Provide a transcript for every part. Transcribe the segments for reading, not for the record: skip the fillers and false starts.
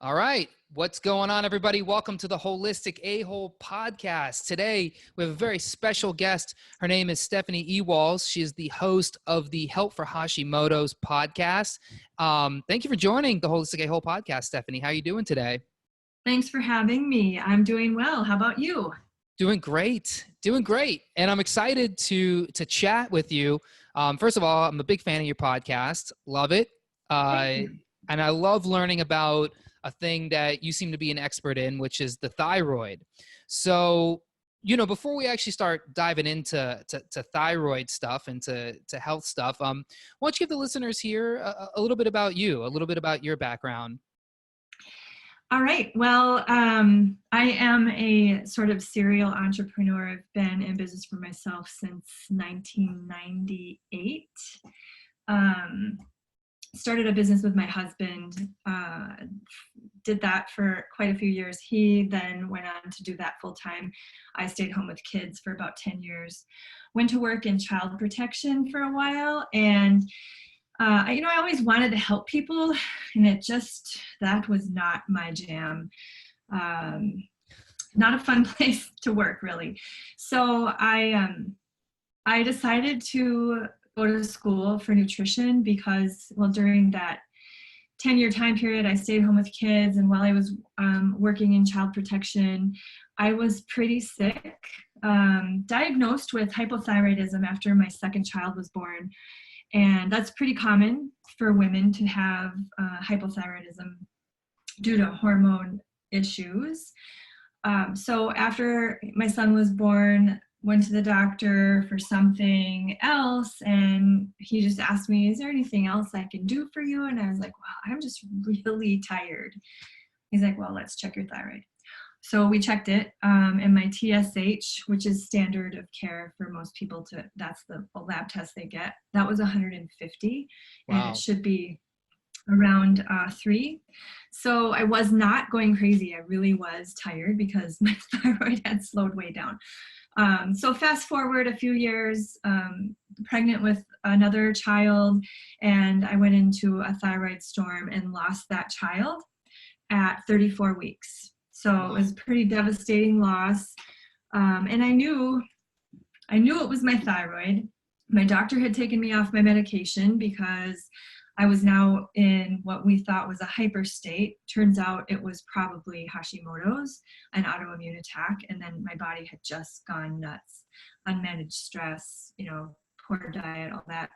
All right. What's going on, everybody? Welcome to the Holistic A-Hole podcast. Today, we have a very special guest. Her name is Stephanie Ewals. She is the host of the Help For Hashimoto's podcast. Thank you for joining the Holistic A-Hole podcast, Stephanie. How are you doing today? Thanks for having me. I'm doing well. How about you? Doing great. And I'm excited to chat with you. First of all, I'm a big fan of your podcast. Love it. And I love learning about a thing that you seem to be an expert in, which is the thyroid. So, before we actually start diving into thyroid stuff and to health stuff, why don't you give the listeners here a little bit about you, a little bit about your background? All right. Well, I am a sort of serial entrepreneur. I've been in business for myself since 1998. Started a business with my husband, did that for quite a few years. He then went on to do that full time. I stayed home with kids for about 10 years. Went to work in child protection for a while, and I always wanted to help people, and that was not my jam. Not a fun place to work, really. So I decided to go to school for nutrition because, during that 10-year time period, I stayed home with kids, and while I was working in child protection, I was pretty sick, diagnosed with hypothyroidism after my second child was born. And that's pretty common for women to have hypothyroidism due to hormone issues. So after my son was born, went to the doctor for something else, and he just asked me, is there anything else I can do for you? And I was like, wow, I'm just really tired. He's like, well, let's check your thyroid. So we checked it, and my TSH, which is standard of care for most people, that's the lab test they get, that was 150. Wow. And it should be around 3. So I was not going crazy. I really was tired because my thyroid had slowed way down. So fast forward a few years, pregnant with another child, and I went into a thyroid storm and lost that child at 34 weeks. So it was a pretty devastating loss. And I knew it was my thyroid. My doctor had taken me off my medication because I was now in what we thought was a hyper state. Turns out it was probably Hashimoto's, an autoimmune attack. And then my body had just gone nuts. Unmanaged stress, poor diet, all that.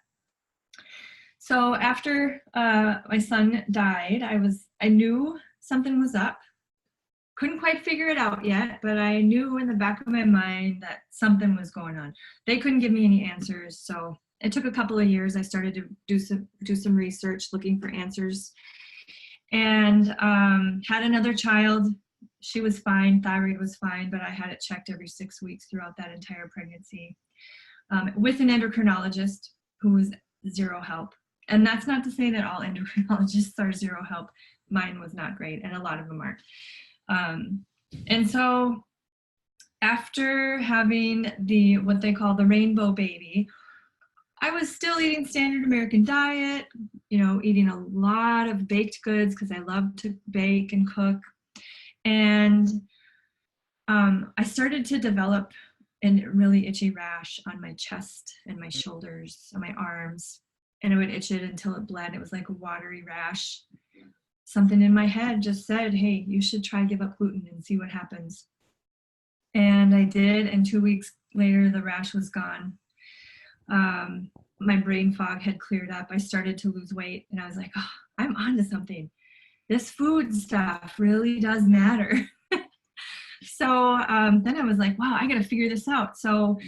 So after my son died, I knew something was up. Couldn't quite figure it out yet, but I knew in the back of my mind that something was going on. They couldn't give me any answers, so it took a couple of years. I started to do some research looking for answers, and had another child. She was fine, thyroid was fine, but I had it checked every 6 weeks throughout that entire pregnancy, with an endocrinologist who was zero help. And that's not to say that all endocrinologists are zero help. Mine was not great, and a lot of them aren't. And so after having what they call the rainbow baby, I was still eating standard American diet, eating a lot of baked goods because I love to bake and cook. And I started to develop a really itchy rash on my chest and my shoulders, on my arms, and I would itch it until it bled. It was like a watery rash. Something in my head just said, hey, you should try give up gluten and see what happens. And I did, and 2 weeks later, the rash was gone. My brain fog had cleared up. I started to lose weight, and I was like, oh, I'm onto something. This food stuff really does matter. So then I was like, wow, I got to figure this out. So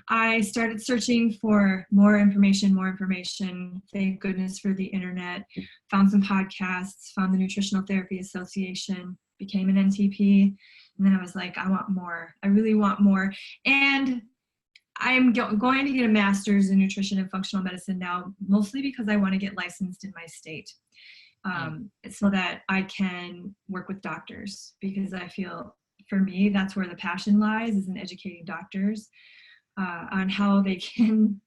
I started searching for more information. Thank goodness for the internet. Found some podcasts, found the Nutritional Therapy Association, became an NTP. And then I was like, I want more. I really want more. And I'm going to get a master's in nutrition and functional medicine now, mostly because I want to get licensed in my state. So that I can work with doctors, because I feel, for me, that's where the passion lies, is in educating doctors on how they can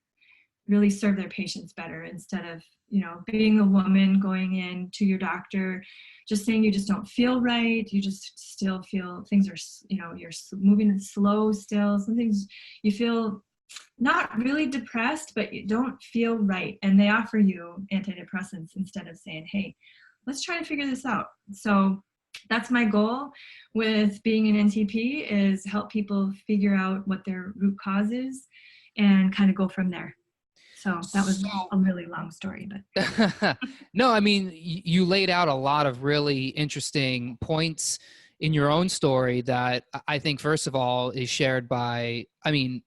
really serve their patients better, instead of, being a woman going in to your doctor, just saying you just don't feel right. You just still feel things are, you're moving slow still. Some things you feel not really depressed, but you don't feel right. And they offer you antidepressants instead of saying, hey, let's try to figure this out. So that's my goal with being an NTP, is help people figure out what their root cause is and kind of go from there. So that was a really long story, but no, I mean, you laid out a lot of really interesting points in your own story that I think, first of all, is shared by,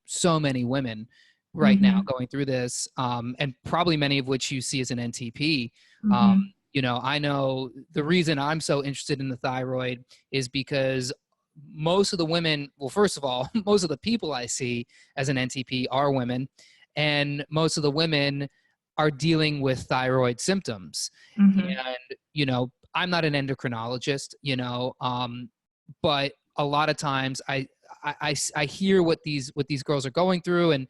so many women right now going through this, and probably many of which you see as an NTP. I know the reason I'm so interested in the thyroid is because most of the women, well, first of all, most of the people I see as an NTP are women, and most of the women are dealing with thyroid symptoms. And, I'm not an endocrinologist, but a lot of times I hear what these girls are going through, and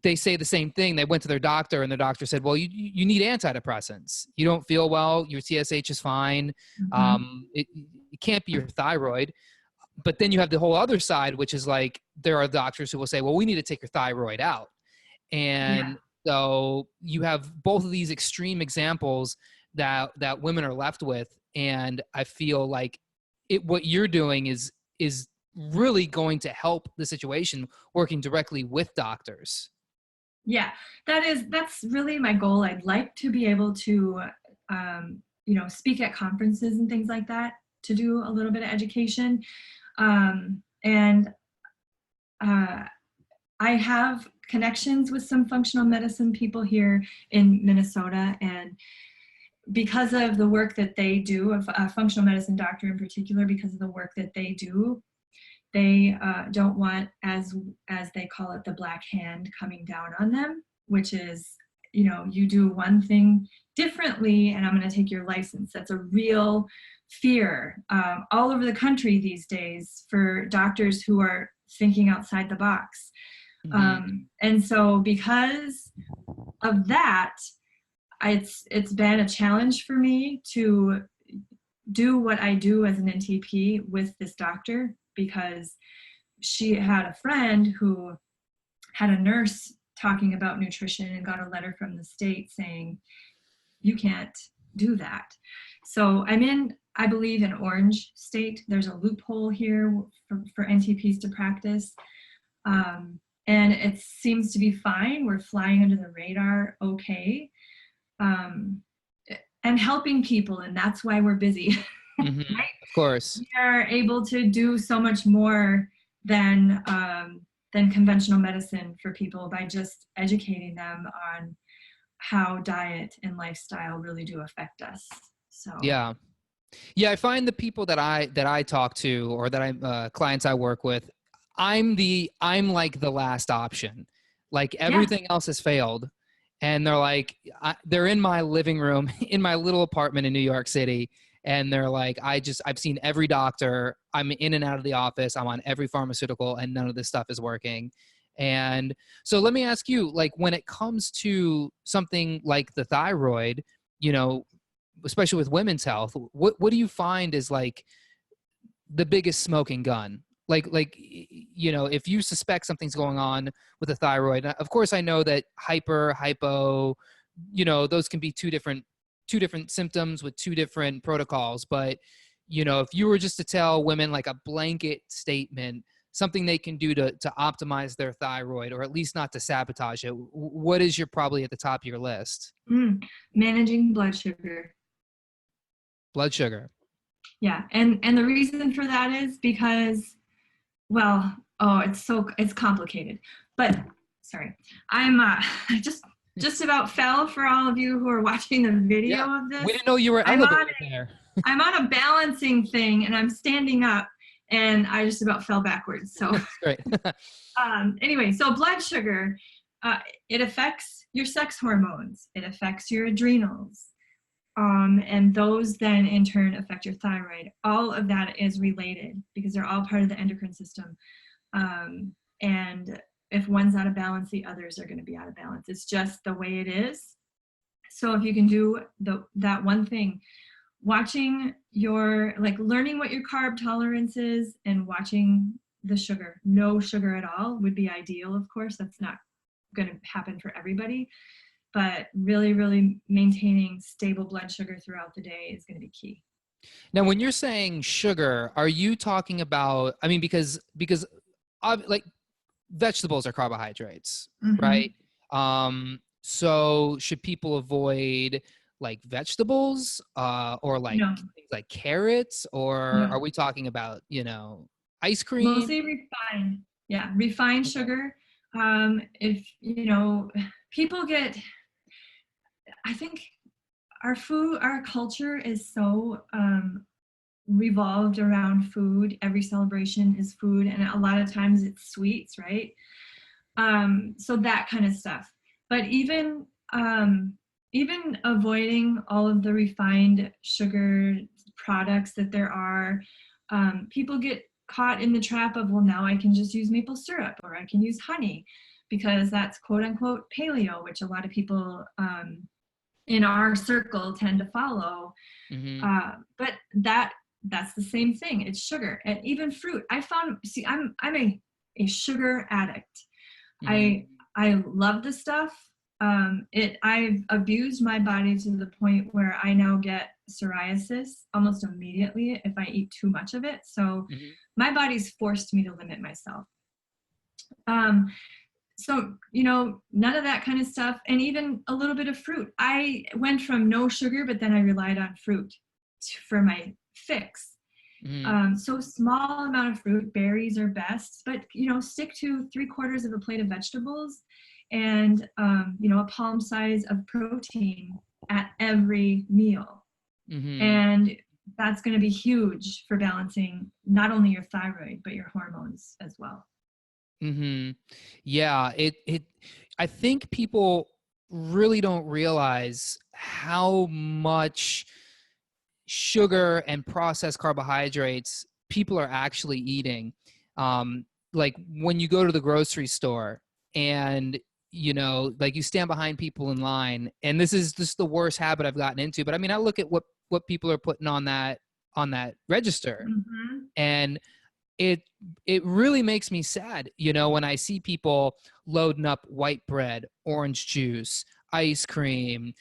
they say the same thing. They went to their doctor and the doctor said, well, you need antidepressants. You don't feel well. Your TSH is fine. It can't be your thyroid. But then you have the whole other side, which is like, there are doctors who will say, well, we need to take your thyroid out. And so you have both of these extreme examples that women are left with. And I feel like what you're doing is really going to help the situation, working directly with doctors. Yeah, that's really my goal. I'd like to be able to, speak at conferences and things like that, to do a little bit of education. I have connections with some functional medicine people here in Minnesota, and because of the work that they do, a functional medicine doctor in particular, because of the work that they do, they don't want, as they call it, the black hand coming down on them, which is, you do one thing differently and I'm going to take your license. That's a real fear all over the country these days for doctors who are thinking outside the box. And so because of that, it's been a challenge for me to do what I do as an NTP with this doctor, because she had a friend who had a nurse talking about nutrition and got a letter from the state saying, you can't do that. So I'm in, I believe, an orange state. There's a loophole here for NTPs to practice. And it seems to be fine. We're flying under the radar okay. And helping people, and that's why we're busy. Right? Of course. We are able to do so much more than conventional medicine for people by just educating them on how diet and lifestyle really do affect us. So yeah, I find the people that I talk to, or that I clients I work with, I'm like the last option. Like everything else has failed, and they're like, they're in my living room in my little apartment in New York City, and they're like, I've seen every doctor, I'm in and out of the office, I'm on every pharmaceutical, and none of this stuff is working. And so let me ask you, like, when it comes to something like the thyroid, especially with women's health, what do you find is like the biggest smoking gun? Like, if you suspect something's going on with the thyroid, of course I know that hypo, those can be two different symptoms with two different protocols. But, if you were just to tell women like a blanket statement, something they can do to optimize their thyroid, or at least not to sabotage it, what is probably at the top of your list? Managing blood sugar. Blood sugar. Yeah. And the reason for that is because, it's complicated. But sorry, I'm I just about fell for all of you who are watching the video of this. We didn't know you were elevated there. I'm on a balancing thing and I'm standing up and I just about fell backwards. So great. Anyway, so blood sugar, it affects your sex hormones. It affects your adrenals. And those then in turn affect your thyroid. All of that is related because they're all part of the endocrine system. And if one's out of balance, the others are going to be out of balance. It's just the way it is. So if you can do that one thing, watching learning what your carb tolerance is and watching the sugar, no sugar at all would be ideal. Of course, that's not going to happen for everybody, but really, really maintaining stable blood sugar throughout the day is going to be key. Now, when you're saying sugar, are you talking about, I mean, because like vegetables are carbohydrates, right? So should people avoid like vegetables or like No, things like carrots, or no. are we talking about, ice cream? Mostly refined. Yeah, refined sugar. If, people get, I think our culture is so revolved around food. Every celebration is food, and a lot of times it's sweets, right? So that kind of stuff. But even avoiding all of the refined sugar products that there are, people get caught in the trap of, well, now I can just use maple syrup or I can use honey because that's quote unquote paleo, which a lot of people in our circle tend to follow. But that's the same thing. It's sugar. And even fruit. I'm a sugar addict. I love the stuff. I've abused my body to the point where I now get psoriasis almost immediately if I eat too much of it. So my body's forced me to limit myself. So, none of that kind of stuff, and even a little bit of fruit. I went from no sugar, but then I relied on fruit for my fix. So small amount of fruit, berries are best, but, stick to 3/4 of a plate of vegetables and, a palm size of protein at every meal. And that's going to be huge for balancing not only your thyroid, but your hormones as well. Yeah, I think people really don't realize how much sugar and processed carbohydrates people are actually eating. Like when you go to the grocery store and, like you stand behind people in line, and this is just the worst habit I've gotten into, but I mean, I look at what people are putting on that register, and it really makes me sad, when I see people loading up white bread, orange juice, ice cream,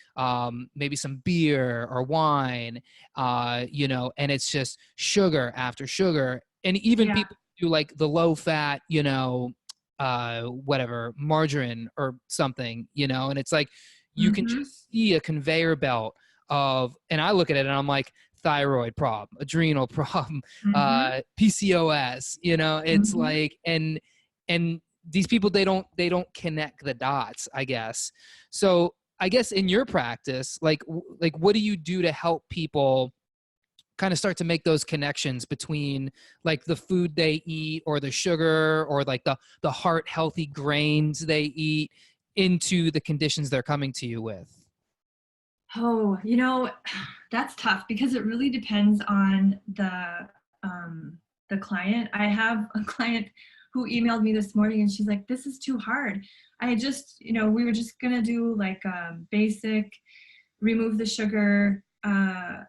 maybe some beer or wine, and it's just sugar after sugar. And even people do like the low fat, whatever, margarine or something, and it's like, you can just see a conveyor belt of, and I look at it and I'm like, thyroid problem, adrenal problem, PCOS, it's like, and these people, they don't connect the dots, I guess. So I guess in your practice, like what do you do to help people kind of start to make those connections between like the food they eat or the sugar or like the heart healthy grains they eat into the conditions they're coming to you with? Oh, that's tough because it really depends on the client. I have a client who emailed me this morning and she's like, this is too hard. I just, we were just going to do like basic, remove the sugar,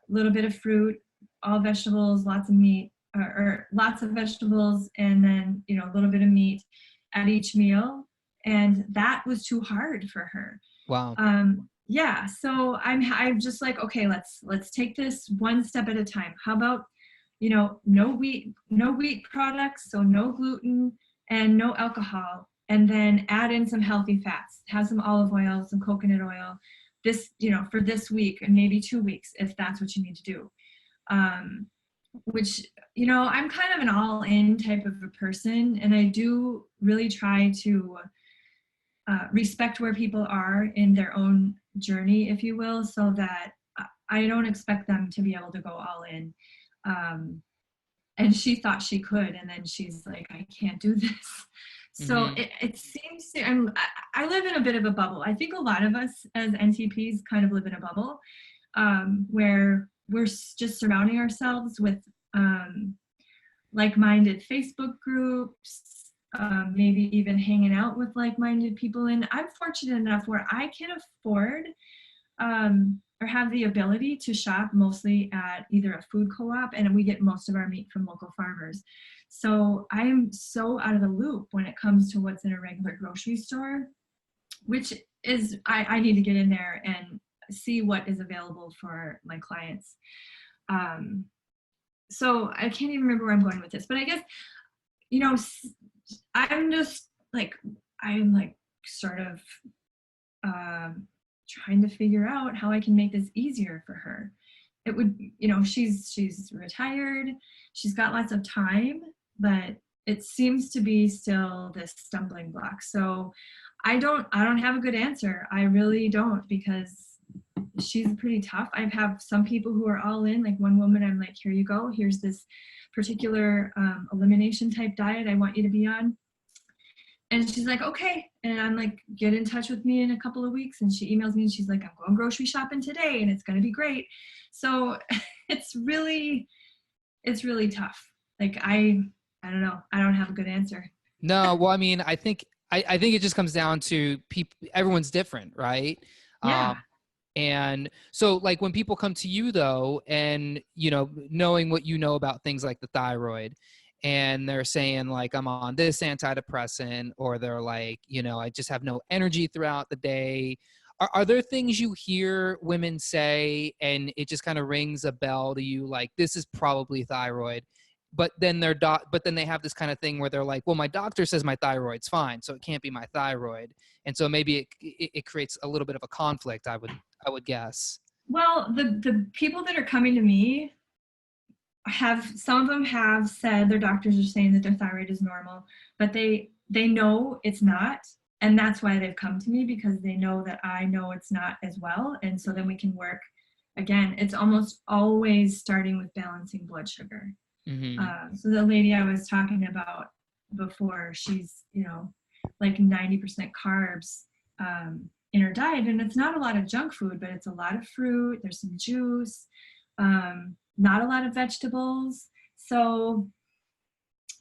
little bit of fruit, all vegetables, lots of meat, or lots of vegetables, and then, a little bit of meat at each meal. And that was too hard for her. Wow. Yeah. So I'm just like, okay, let's take this one step at a time. How about, no wheat products. So no gluten and no alcohol, and then add in some healthy fats, have some olive oil, some coconut oil, this, for this week and maybe 2 weeks, if that's what you need to do. Which, I'm kind of an all-in type of a person, and I do really try to respect where people are in their own journey, if you will, so that I don't expect them to be able to go all in. And she thought she could, and then she's like, I can't do this. So it seems to, I live in a bit of a bubble. I think a lot of us as NTPs kind of live in a bubble where we're just surrounding ourselves with like-minded Facebook groups, maybe even hanging out with like-minded people. And I'm fortunate enough where I can afford or have the ability to shop mostly at either a food co-op, and we get most of our meat from local farmers. So I'm so out of the loop when it comes to what's in a regular grocery store, which is, I need to get in there and see what is available for my clients. So I can't even remember where I'm going with this, but I guess, you know, I'm sort of trying to figure out how I can make this easier for her. It would, you know, she's retired, she's got lots of time, but it seems to be still this stumbling block. So I don't have a good answer. I really don't, because she's pretty tough. I have some people who are all in, like one woman, I'm like, here you go, here's this particular elimination type diet I want you to be on. And she's like, okay. And I'm like, get in touch with me in a couple of weeks. And she emails me and she's like, I'm going grocery shopping today and it's going to be great. So it's really tough. Like, I don't know. I don't have a good answer. No, well, I mean, I think it just comes down to people, everyone's different, right? Yeah. And so like when people come to you though, and, you know, knowing what you know about things like the thyroid, and they're saying like, I'm on this antidepressant, or they're like, you know, I just have no energy throughout the day. Are there things you hear women say and it just kind of rings a bell to you, like, this is probably thyroid? But then but then they have this kind of thing where they're like, well, my doctor says my thyroid's fine, so it can't be my thyroid. And so maybe it creates a little bit of a conflict, I would guess. Well, the people that are coming to me some of them have said their doctors are saying that their thyroid is normal, but they know it's not. And that's why they've come to me, because they know that I know it's not as well. And so then we can work. Again, it's almost always starting with balancing blood sugar. Mm-hmm. So the lady I was talking about before, she's, you know, like 90% carbs in her diet. And it's not a lot of junk food, but it's a lot of fruit. There's some juice, not a lot of vegetables. So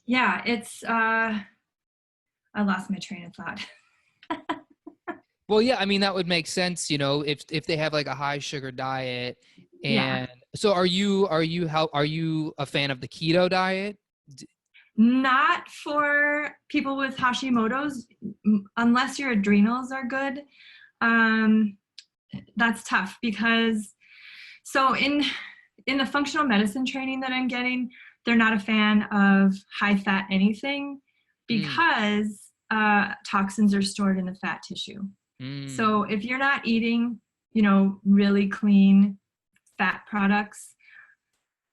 yeah, it's, I lost my train of thought. Well, yeah, I mean, that would make sense, you know, if they have like a high sugar diet. And so are you a fan of the keto diet? Not for people with Hashimoto's, unless your adrenals are good. That's tough, because so in the functional medicine training that I'm getting, they're not a fan of high fat anything, because toxins are stored in the fat tissue. So if you're not eating, you know, really clean fat products,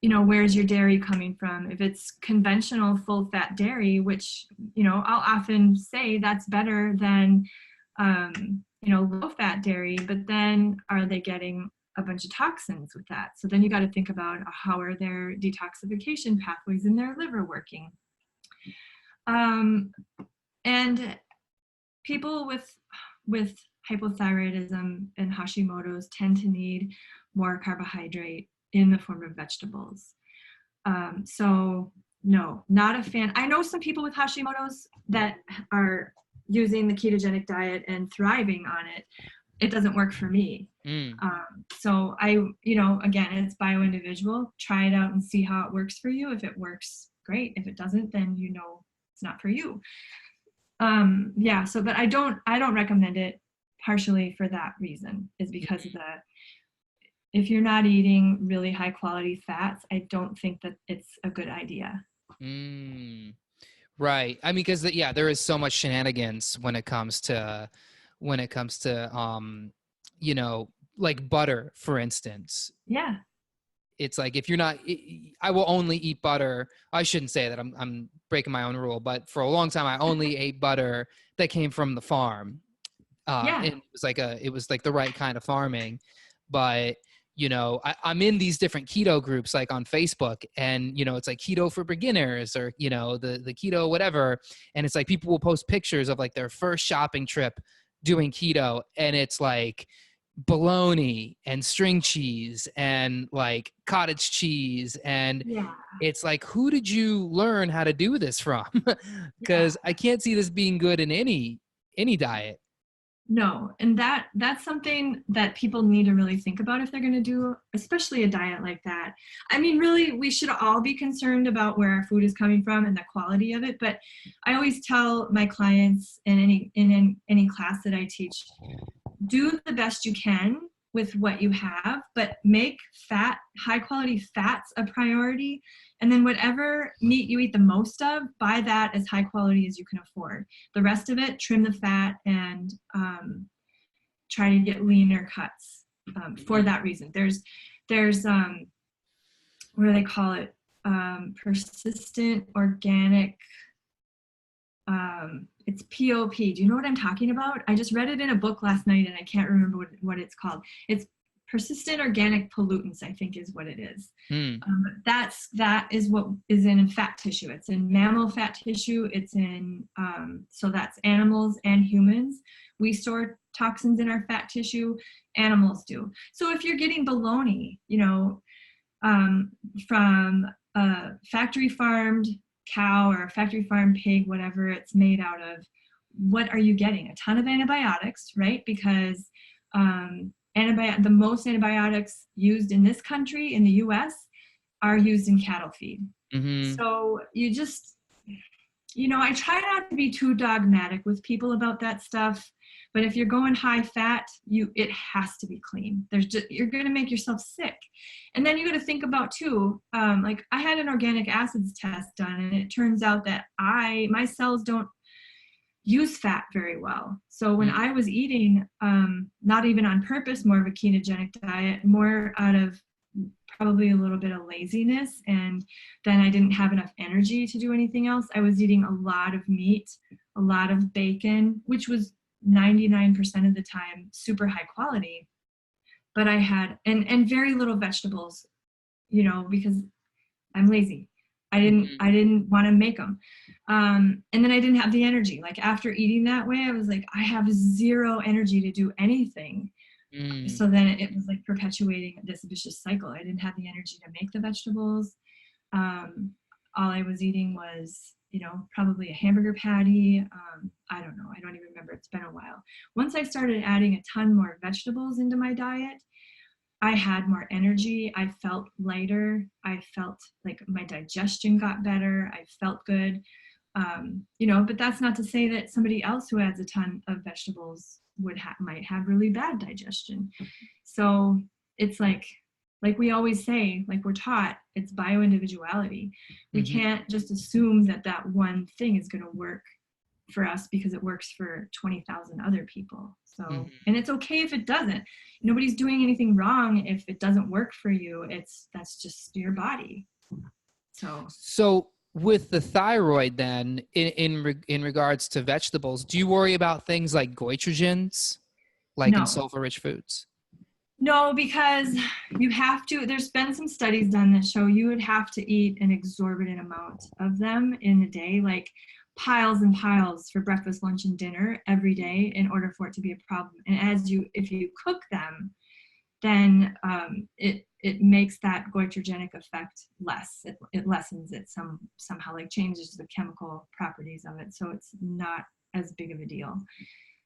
you know, where's your dairy coming from? If it's conventional full fat dairy, which, you know, I'll often say that's better than, you know, low fat dairy, but then are they getting a bunch of toxins with that? So then you got to think about how are their detoxification pathways in their liver working? And people with hypothyroidism and Hashimoto's tend to need more carbohydrate in the form of vegetables. So no, not a fan. I know some people with Hashimoto's that are using the ketogenic diet and thriving on it. It doesn't work for me. So you know, again, it's bio-individual. Try it out and see how it works for you. If it works, great. If it doesn't, then you know it's not for you. Yeah, so, but I don't recommend it, partially for that reason, is because of if you're not eating really high quality fats, I don't think that it's a good idea. Right. I mean, because there is so much shenanigans when it comes to, you know, like butter, for instance. Yeah. It's like, if you're not, I will only eat butter. I shouldn't say that, I'm breaking my own rule, but for a long time, I only ate butter that came from the farm. And it was like the right kind of farming. But, you know, I'm in these different keto groups, like on Facebook, and, you know, it's like keto for beginners, or, you know, the keto, whatever. And it's like, people will post pictures of like their first shopping trip doing keto. And it's like bologna and string cheese and like cottage cheese. And Yeah. it's like, who did you learn how to do this from? Yeah. Because I can't see this being good in any diet. No, and that's something that people need to really think about if they're going to do, especially a diet like that. I mean, really, we should all be concerned about where our food is coming from and the quality of it. But I always tell my clients in any class that I teach, do the best you can with what you have, but make high quality fats a priority. And then whatever meat you eat the most of, buy that as high quality as you can afford. The rest of it, trim the fat and try to get leaner cuts for that reason. There's what do they call it? Persistent organic, it's POP. Do you know what I'm talking about? I just read it in a book last night and I can't remember what it's called. It's persistent organic pollutants, I think is what it is. That is what is in fat tissue. It's in mammal fat tissue. It's in, so that's animals and humans. We store toxins in our fat tissue. Animals do. So if you're getting bologna, from a factory farmed cow or a factory farmed pig, whatever it's made out of, what are you getting? A ton of antibiotics, right? Because the most antibiotics used in this country, in the US, are used in cattle feed. Mm-hmm. So you just, I try not to be too dogmatic with people about that stuff. But if you're going high fat, it has to be clean. You're going to make yourself sick. And then you got to think about too, like I had an organic acids test done, and it turns out that my cells don't use fat very well. So when I was eating, not even on purpose, more of a ketogenic diet, more out of probably a little bit of laziness, and then I didn't have enough energy to do anything else. I was eating a lot of meat, a lot of bacon, which was 99% of the time super high quality, but I had and very little vegetables, because I'm lazy. I didn't want to make them, and then I didn't have the energy. Like after eating that way, I was like, I have zero energy to do anything. So then it was like perpetuating this vicious cycle. I didn't have the energy to make the vegetables. All I was eating was probably a hamburger patty. I don't know. I don't even remember. It's been a while. Once I started adding a ton more vegetables into my diet, I had more energy. I felt lighter. I felt like my digestion got better. I felt good. But that's not to say that somebody else who adds a ton of vegetables might have really bad digestion. So it's like we always say, like we're taught, it's bioindividuality. We can't just assume that one thing is going to work for us because it works for 20,000 other people. So, and it's okay if it doesn't. Nobody's doing anything wrong if it doesn't work for you. That's just your body. So with the thyroid then, in regards to vegetables, do you worry about things like goitrogens, like in sulfur-rich foods? No, because you have to, there's been some studies done that show you would have to eat an exorbitant amount of them in a day, like piles and piles for breakfast, lunch, and dinner every day in order for it to be a problem. And if you cook them, then it makes that goitrogenic effect less. It lessens it somehow, like changes the chemical properties of it. So it's not as big of a deal.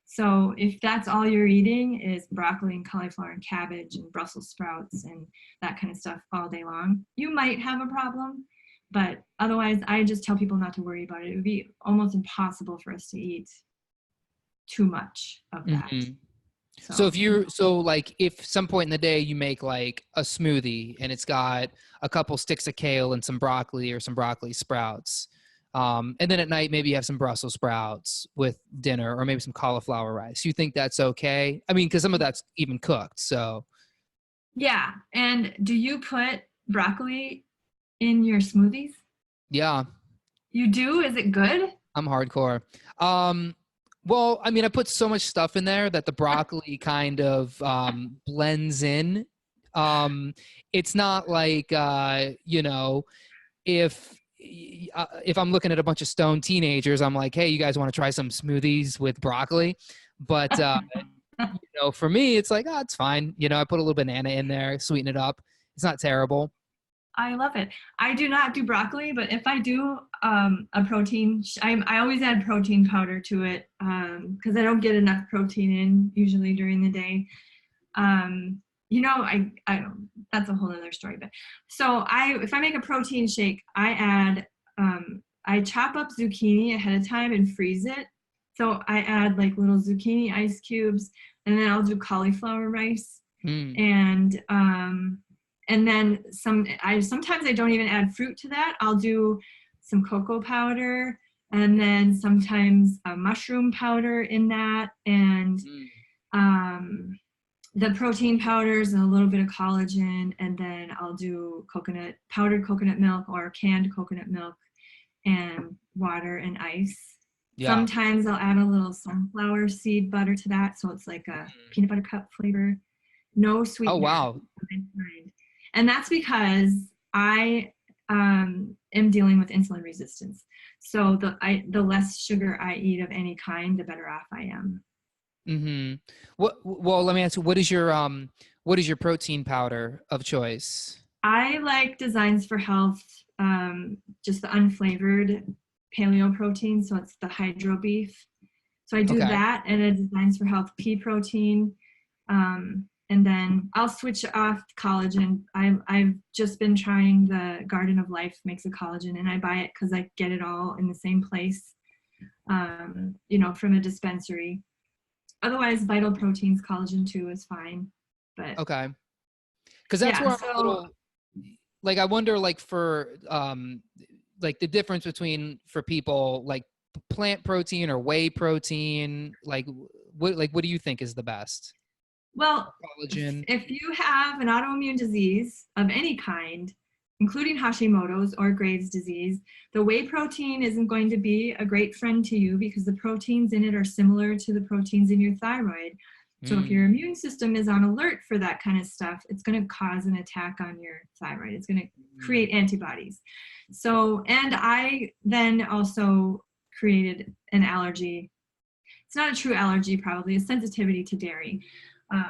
So if that's all you're eating is broccoli and cauliflower and cabbage and Brussels sprouts and that kind of stuff all day long, you might have a problem. But otherwise, I just tell people not to worry about it. It would be almost impossible for us to eat too much of that. So if some point in the day you make like a smoothie and it's got a couple sticks of kale and some broccoli or some broccoli sprouts, and then at night maybe you have some Brussels sprouts with dinner or maybe some cauliflower rice, you think that's okay? I mean, because some of that's even cooked. So yeah. And do you put broccoli in your smoothies? Yeah. You do? Is it good? I'm hardcore. Well, I mean, I put so much stuff in there that the broccoli kind of blends in. It's not like, if I'm looking at a bunch of stoned teenagers, I'm like, hey, you guys want to try some smoothies with broccoli? But For me, it's like, oh, it's fine. I put a little banana in there, sweeten it up. It's not terrible. I love it. I do not do broccoli, but if I do a protein, I always add protein powder to it because I don't get enough protein in usually during the day. I don't, that's a whole other story. But so if I make a protein shake, I chop up zucchini ahead of time and freeze it. So I add like little zucchini ice cubes, and then I'll do cauliflower rice, and then sometimes I don't even add fruit to that. I'll do some cocoa powder, and then sometimes a mushroom powder in that, and the protein powders and a little bit of collagen, and then I'll do powdered coconut milk or canned coconut milk and water and ice. Yeah. Sometimes I'll add a little sunflower seed butter to that, so it's like a peanut butter cup flavor. No sweetener. Oh, wow. And that's because I am dealing with insulin resistance. So the less sugar I eat of any kind, the better off I am. Mm-hmm. Well, let me ask you, what is your protein powder of choice? I like Designs for Health, just the unflavored paleo protein. So it's the hydro beef. So I do that, and a Designs for Health pea protein. And then I'll switch off collagen. I've just been trying the Garden of Life makes a collagen, and I buy it because I get it all in the same place, from a dispensary. Otherwise, Vital Proteins collagen too is fine. But okay, because that's where I'm a little like, I wonder, like, for like the difference between, for people, like plant protein or whey protein. Like what do you think is the best? Well, if you have an autoimmune disease of any kind, including Hashimoto's or Graves' disease, the whey protein isn't going to be a great friend to you because the proteins in it are similar to the proteins in your thyroid. So if your immune system is on alert for that kind of stuff, it's going to cause an attack on your thyroid. It's going to create antibodies. So, and I then also created an allergy. It's not a true allergy, probably a sensitivity to dairy.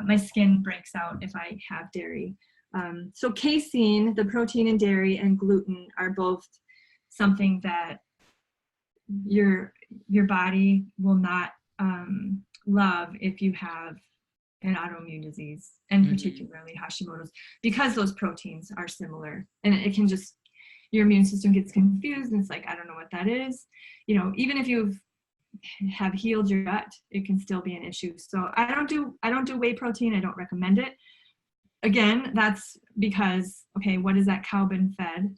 My skin breaks out if I have dairy. So casein, the protein in dairy, and gluten are both something that your body will not love if you have an autoimmune disease, and particularly Hashimoto's, because those proteins are similar, and it can just, your immune system gets confused, and it's like, I don't know what that is. Even if you have healed your gut, it can still be an issue. So I don't do whey protein. I don't recommend it. Again, that's because, okay, what is that cow been fed?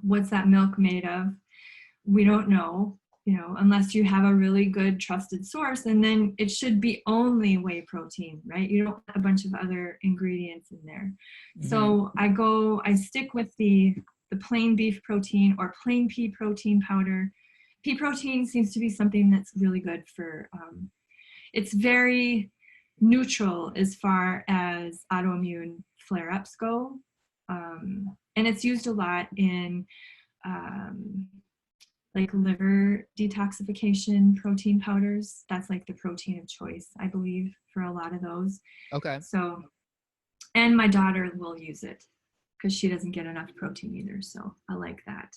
What's that milk made of? We don't know, unless you have a really good trusted source, and then it should be only whey protein, right? You don't want a bunch of other ingredients in there. So I stick with the plain beef protein or plain pea protein powder. Pea protein seems to be something that's really good for, it's very neutral as far as autoimmune flare-ups go. And it's used a lot in like liver detoxification protein powders. That's like the protein of choice, I believe, for a lot of those. Okay. So, and my daughter will use it because she doesn't get enough protein either. So I like that.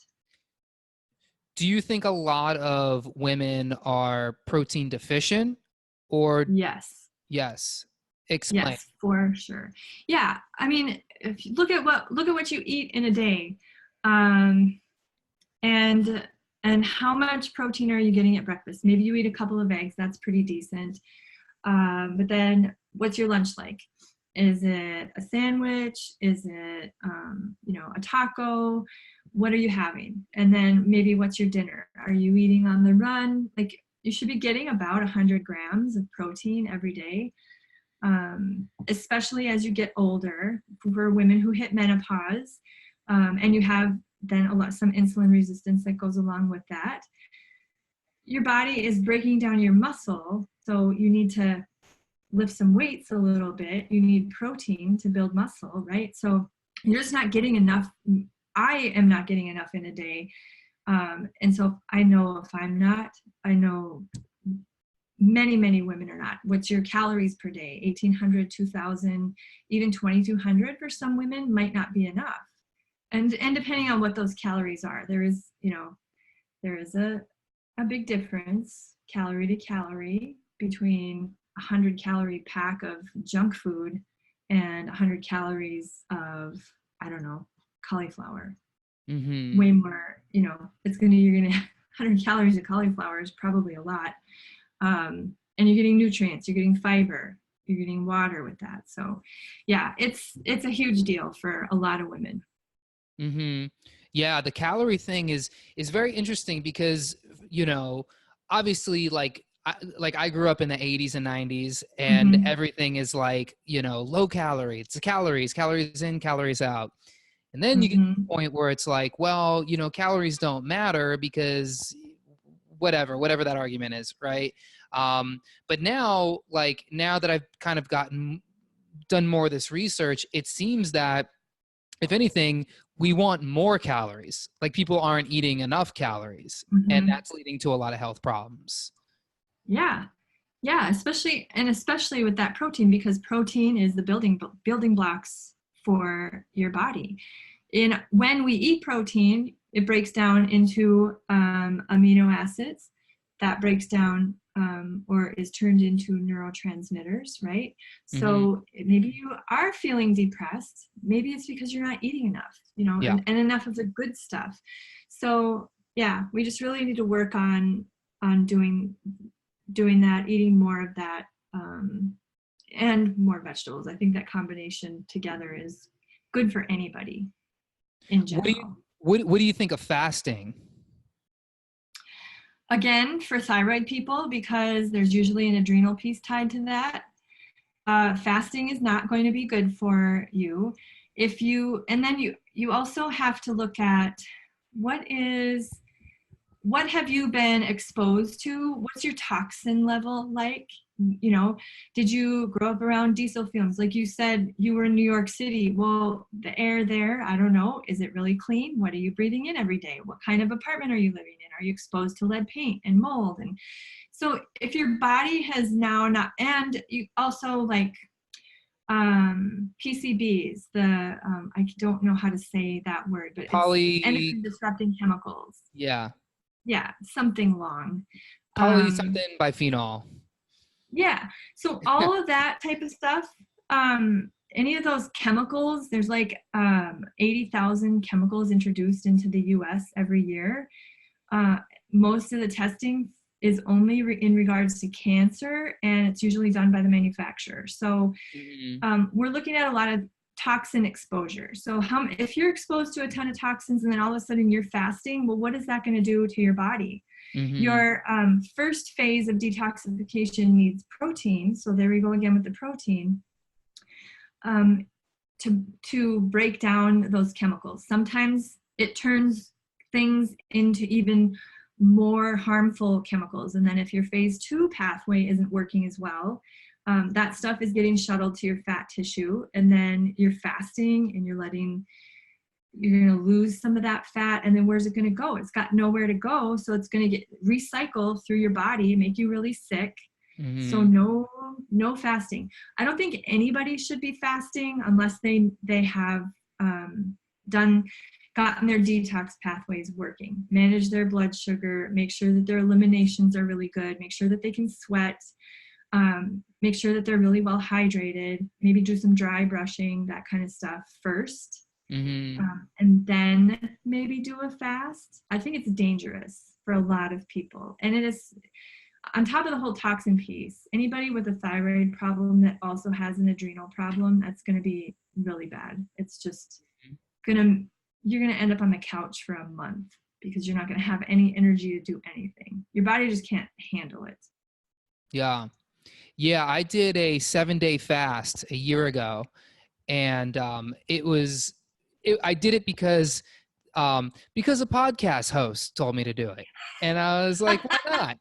Do you think a lot of women are protein deficient, or? Yes. Explain. Yes, for sure. Yeah. I mean, if you look at what you eat in a day, and how much protein are you getting at breakfast? Maybe you eat a couple of eggs. That's pretty decent. But then what's your lunch like? Is it a sandwich? Is it, a taco? What are you having? And then maybe what's your dinner? Are you eating on the run? Like, you should be getting about 100 grams of protein every day, especially as you get older. For women who hit menopause, and you have then some insulin resistance that goes along with that, your body is breaking down your muscle, so you need to lift some weights a little bit. You need protein to build muscle, right? So you're just not getting enough. I am not getting enough in a day. And so I know if I'm not, I know many, many women are not. What's your calories per day? 1,800, 2,000, even 2,200 for some women might not be enough. And depending on what those calories are, there is a big difference, calorie to calorie, between 100 calorie pack of junk food and 100 calories of, I don't know, cauliflower. Mm-hmm. Way more, you're gonna 100 calories of cauliflower is probably a lot. And you're getting nutrients, you're getting fiber, you're getting water with that. So yeah, it's a huge deal for a lot of women. Mm-hmm. Yeah, the calorie thing is very interesting because, obviously I grew up in the 80s and 90s, and Mm-hmm. everything is like, low calorie. It's the calories in, calories out. And then you get to Mm-hmm. the point where it's like, well, calories don't matter because whatever that argument is, right? But now that I've kind of done more of this research, it seems that if anything, we want more calories. Like, people aren't eating enough calories, and Mm-hmm. that's leading to a lot of health problems. Yeah. Yeah, especially with that protein, because protein is the building blocks for your body. When we eat protein, it breaks down into amino acids. That breaks down or is turned into neurotransmitters, right? So maybe you are feeling depressed. Maybe it's because you're not eating enough, Yeah. and enough of the good stuff. So yeah, we just really need to work on doing that, eating more of that, and more vegetables. I think that combination together is good for anybody in general. What do you think of fasting? Again, for thyroid people, because there's usually an adrenal piece tied to that, fasting is not going to be good for you. And then you also have to look at what have you been exposed to? What's your toxin level like? Did you grow up around diesel fumes? Like you said, you were in New York City. Well, the air there, I don't know. Is it really clean? What are you breathing in every day? What kind of apartment are you living in? Are you exposed to lead paint and mold? And so if your body has now not, and you also like PCBs, I don't know how to say that word, but it's endocrine disrupting chemicals. Yeah, something long. Something biphenol. Yeah. So all of that type of stuff, any of those chemicals, there's like 80,000 chemicals introduced into the US every year. Most of the testing is only in regards to cancer, and it's usually done by the manufacturer. So we're looking at a lot of toxin exposure. So if you're exposed to a ton of toxins and then all of a sudden you're fasting, well, what is that going to do to your body? Your first phase of detoxification needs protein. So there we go again with the protein, to break down those chemicals. Sometimes it turns things into even more harmful chemicals. And then if your phase 2 pathway isn't working as well, that stuff is getting shuttled to your fat tissue, and then you're fasting and you're going to lose some of that fat, and then where's it going to go? It's got nowhere to go, so it's going to get recycled through your body, make you really sick. So no fasting. I don't think anybody should be fasting unless they have gotten their detox pathways working, manage their blood sugar, make sure that their eliminations are really good, make sure that they can sweat, make sure that they're really well hydrated, maybe do some dry brushing, that kind of stuff first. And then maybe do a fast. I think it's dangerous for a lot of people. And it is, on top of the whole toxin piece, anybody with a thyroid problem that also has an adrenal problem, that's going to be really bad. It's just you're going to end up on the couch for a month because you're not going to have any energy to do anything. Your body just can't handle it. Yeah. Yeah. I did a 7-day fast a year ago, and I did it because a podcast host told me to do it. And I was like, why not?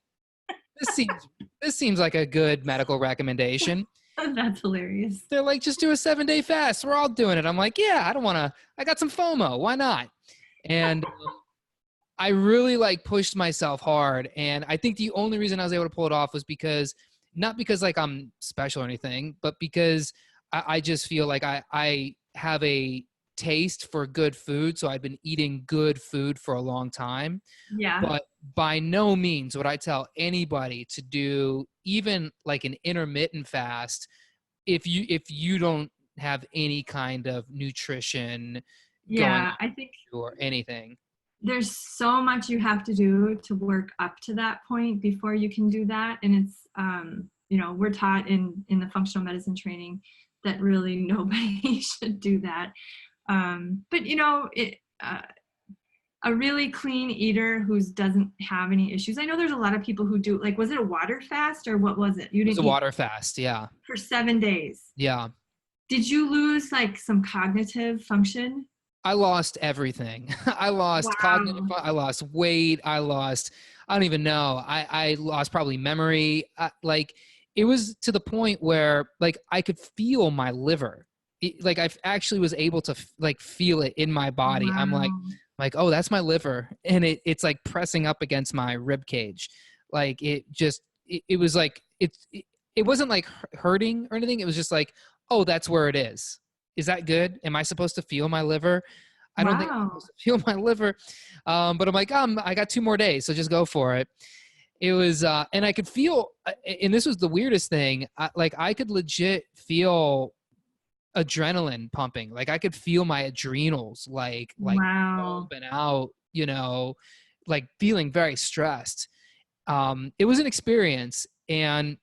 This seems like a good medical recommendation. That's hilarious. They're like, just do a 7-day fast. We're all doing it. I'm like, yeah, I got some FOMO. Why not? And I really like pushed myself hard. And I think the only reason I was able to pull it off was because, not because like I'm special or anything, but because I just feel like I have a taste for good food. So I've been eating good food for a long time. Yeah. But by no means would I tell anybody to do even like an intermittent fast if you don't have any kind of nutrition going Yeah. on I think or anything. there's so much you have to do to work up to that point before you can do that. And it's, we're taught in the functional medicine training that really nobody should do that. But a really clean eater who doesn't have any issues. I know there's a lot of people who do, like, was it a water fast or what was it? You It was didn't a eat water fast. Yeah. for 7 days. Yeah. Did you lose like some cognitive function? I lost everything. I lost cognitive, Wow. I lost weight. I don't even know. I lost probably memory. Like it was to the point where like I could feel my liver. Like I actually was able to like feel it in my body. I'm Wow. like, oh, that's my liver. And it's like pressing up against my rib cage. Like it was like, it wasn't like hurting or anything. It was just like, oh, that's where it is. Is that good? Am I supposed to feel my liver? I don't think I'm Wow. supposed to feel my liver. But I'm like, I got 2 more days, so just go for it. It was, and I could feel, and this was the weirdest thing. I could legit feel adrenaline pumping. Like I could feel my adrenals, like Wow. pumping out, like feeling very stressed. It was an experience. And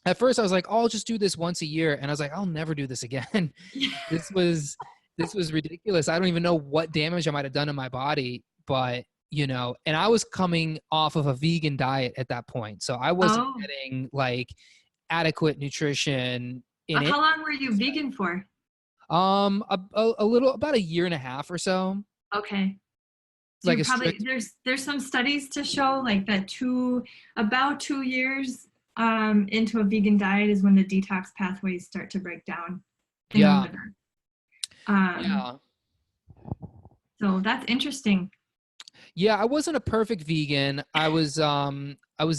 at first I was like, oh, I'll just do this once a year. And I was like, I'll never do this again. this was this was ridiculous. I don't even know what damage I might have done to my body, but and I was coming off of a vegan diet at that point. So I wasn't Oh, getting like adequate nutrition in it. how long were you vegan for? A little, about a year and a half or so. Okay. So Like you a probably, strict, there's some studies to show like that about 2 years into a vegan diet is when the detox pathways start to break down in the yeah, liver. Um, yeah. so that's interesting. Yeah, I wasn't a perfect vegan. I was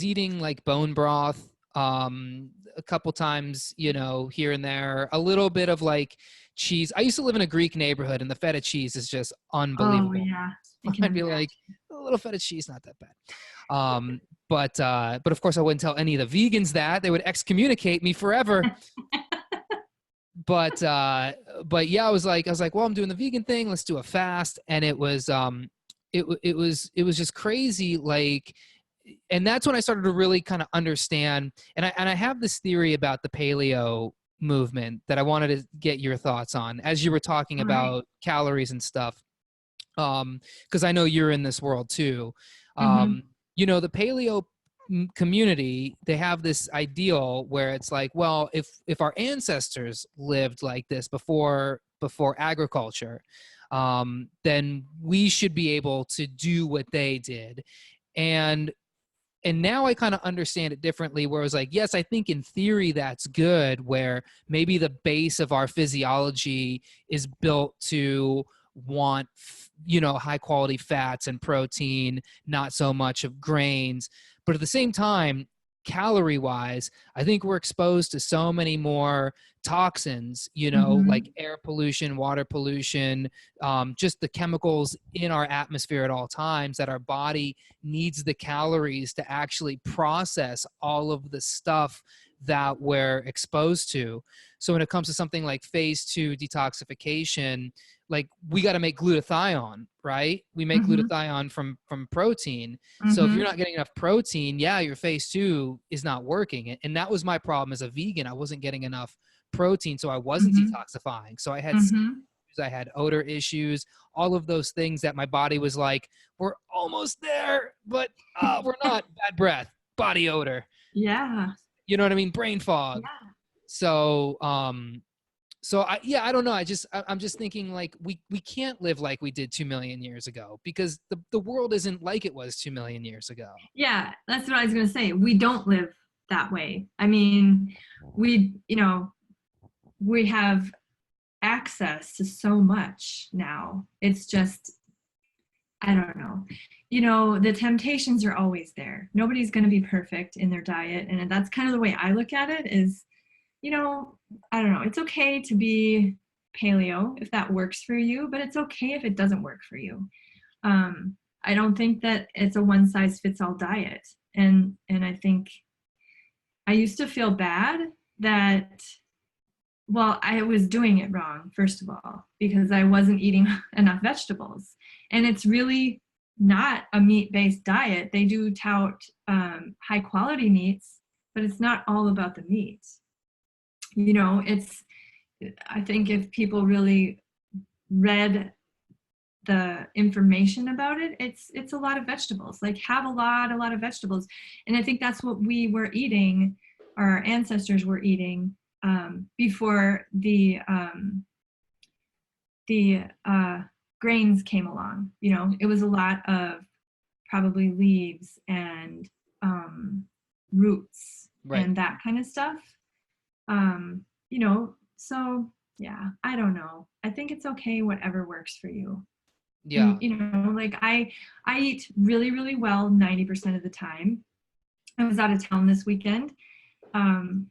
eating like bone broth a couple times, here and there. A little bit of like cheese. I used to live in a Greek neighborhood and the feta cheese is just Oh unbelievable. yeah, I can I'd be imagine. like, a little feta cheese, not that bad. But of course I wouldn't tell any of the vegans that. They would excommunicate me forever. But yeah, I was like, well, I'm doing the vegan thing. Let's do a fast. And it was just crazy. Like, and that's when I started to really kind of understand. And I have this theory about the paleo movement that I wanted to get your thoughts on as you were talking All right. about calories and stuff. Because I know you're in this world too. Mm-hmm. Um, the paleo community, they have this ideal where it's like, well, if our ancestors lived like this before agriculture, then we should be able to do what they did. And now I kind of understand it differently, where it was like, yes, I think in theory that's good, where maybe the base of our physiology is built to want, high quality fats and protein, not so much of grains. But at the same time, calorie wise, I think we're exposed to so many more toxins, Mm-hmm. like air pollution, water pollution, just the chemicals in our atmosphere at all times, that our body needs the calories to actually process all of the stuff that we're exposed to. So when it comes to something like phase 2 detoxification, like we got to make glutathione, right? We make Mm-hmm. glutathione from protein. So if you're Mm-hmm. not getting enough protein, yeah, your phase 2 is not working. And that was my problem as a vegan. I wasn't getting enough protein, so I wasn't Mm-hmm. detoxifying. So I had Mm-hmm. I had odor issues, all of those things that my body was like, we're almost there, but we're not. Bad breath, body odor. Yeah. You know what I mean? Brain fog. Yeah. So, I don't know. I'm just thinking like we can't live like we did 2 million years ago, because the world isn't like it was 2 million years ago. Yeah, that's what I was going to say. We don't live that way. I mean, we have access to so much now. It's just I don't know. The temptations are always there. Nobody's going to be perfect in their diet. And that's kind of the way I look at it is, I don't know. It's okay to be paleo if that works for you, but it's okay if it doesn't work for you. I don't think that it's a one size fits all diet. And I think I used to feel bad that, well, I was doing it wrong, first of all, because I wasn't eating enough vegetables. And it's really not a meat-based diet. They do tout high quality meats, but it's not all about the meat. I think if people really read the information about it, it's a lot of vegetables. Like, have a lot of vegetables. And I think that's what we were eating, our ancestors were eating before the grains came along. It was a lot of probably leaves and roots, Right. and that kind of stuff. So yeah, I don't know. I think it's okay, whatever works for you. Yeah. And, like I eat really, really well 90% of the time. I was out of town this weekend, and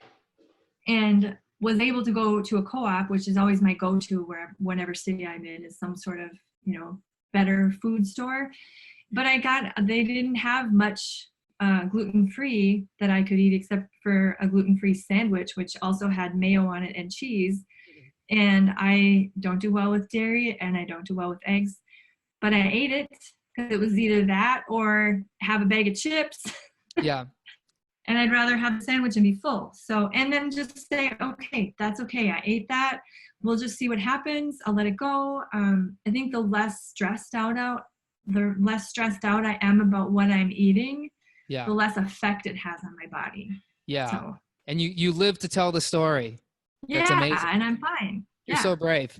was able to go to a co-op, which is always my go-to whenever city I'm in is some sort of, better food store. But they didn't have much gluten-free that I could eat except for a gluten-free sandwich, which also had mayo on it and cheese. And I don't do well with dairy and I don't do well with eggs, but I ate it because it was either that or have a bag of chips. Yeah. And I'd rather have a sandwich and be full. So, and then just say, okay, that's okay. I ate that. We'll just see what happens. I'll let it go. I think the less stressed out I am about what I'm eating, Yeah. the less effect it has on my body. Yeah. So, And you live to tell the story. That's yeah, amazing. and I'm fine. You're so brave.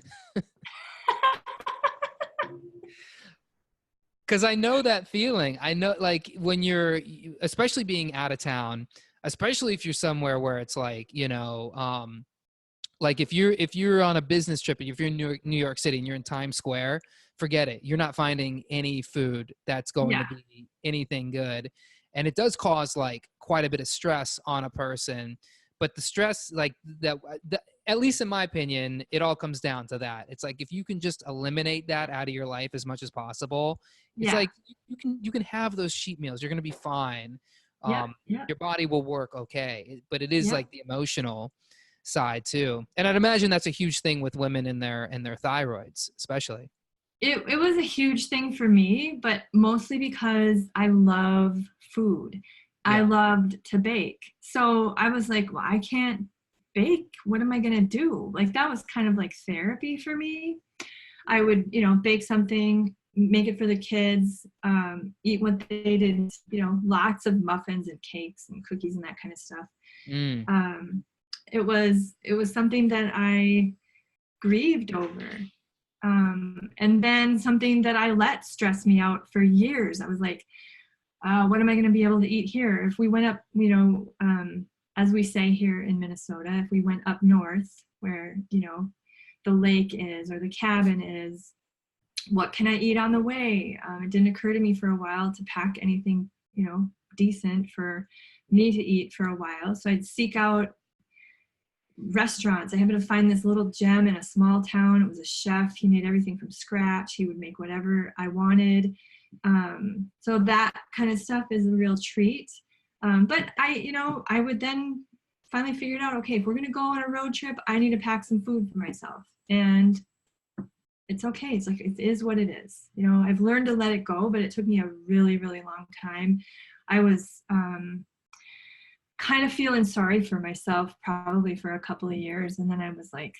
Because I know that feeling. I know, like, when especially being out of town, especially if you're somewhere where it's like, like if you're on a business trip, if you're in New York City and you're in Times Square, forget it. You're not finding any food that's going to be anything good. And it does cause like quite a bit of stress on a person. But the stress, like that, at least in my opinion, it all comes down to that. It's like, if you can just eliminate that out of your life as much as possible, it's like you can have those cheat meals. You're going to be fine. Your body will work okay. But it is like the emotional side too. And I'd imagine that's a huge thing with women and their thyroids, especially. It was a huge thing for me, but mostly because I love food. Yeah. I loved to bake. So I was like, well, I can't bake. What am I going to do? Like, that was kind of like therapy for me. I would, bake something, make it for the kids, eat what they did, lots of muffins and cakes and cookies and that kind of stuff. It was something that I grieved over. And then something that I let stress me out for years. I was like, what am I going to be able to eat here? If we went up, as we say here in Minnesota, if we went up north where, the lake is or the cabin is, what can I eat on the way? It didn't occur to me for a while to pack anything, decent for me to eat for a while. So I'd seek out restaurants. I happened to find this little gem in a small town. It was a chef. He made everything from scratch. He would make whatever I wanted. So that kind of stuff is a real treat. But I would then finally figure it out. Okay, if we're going to go on a road trip, I need to pack some food for myself. And it's okay. It's like, it is what it is. I've learned to let it go, but it took me a really, really long time. I was, kind of feeling sorry for myself probably for a couple of years. And then I was like,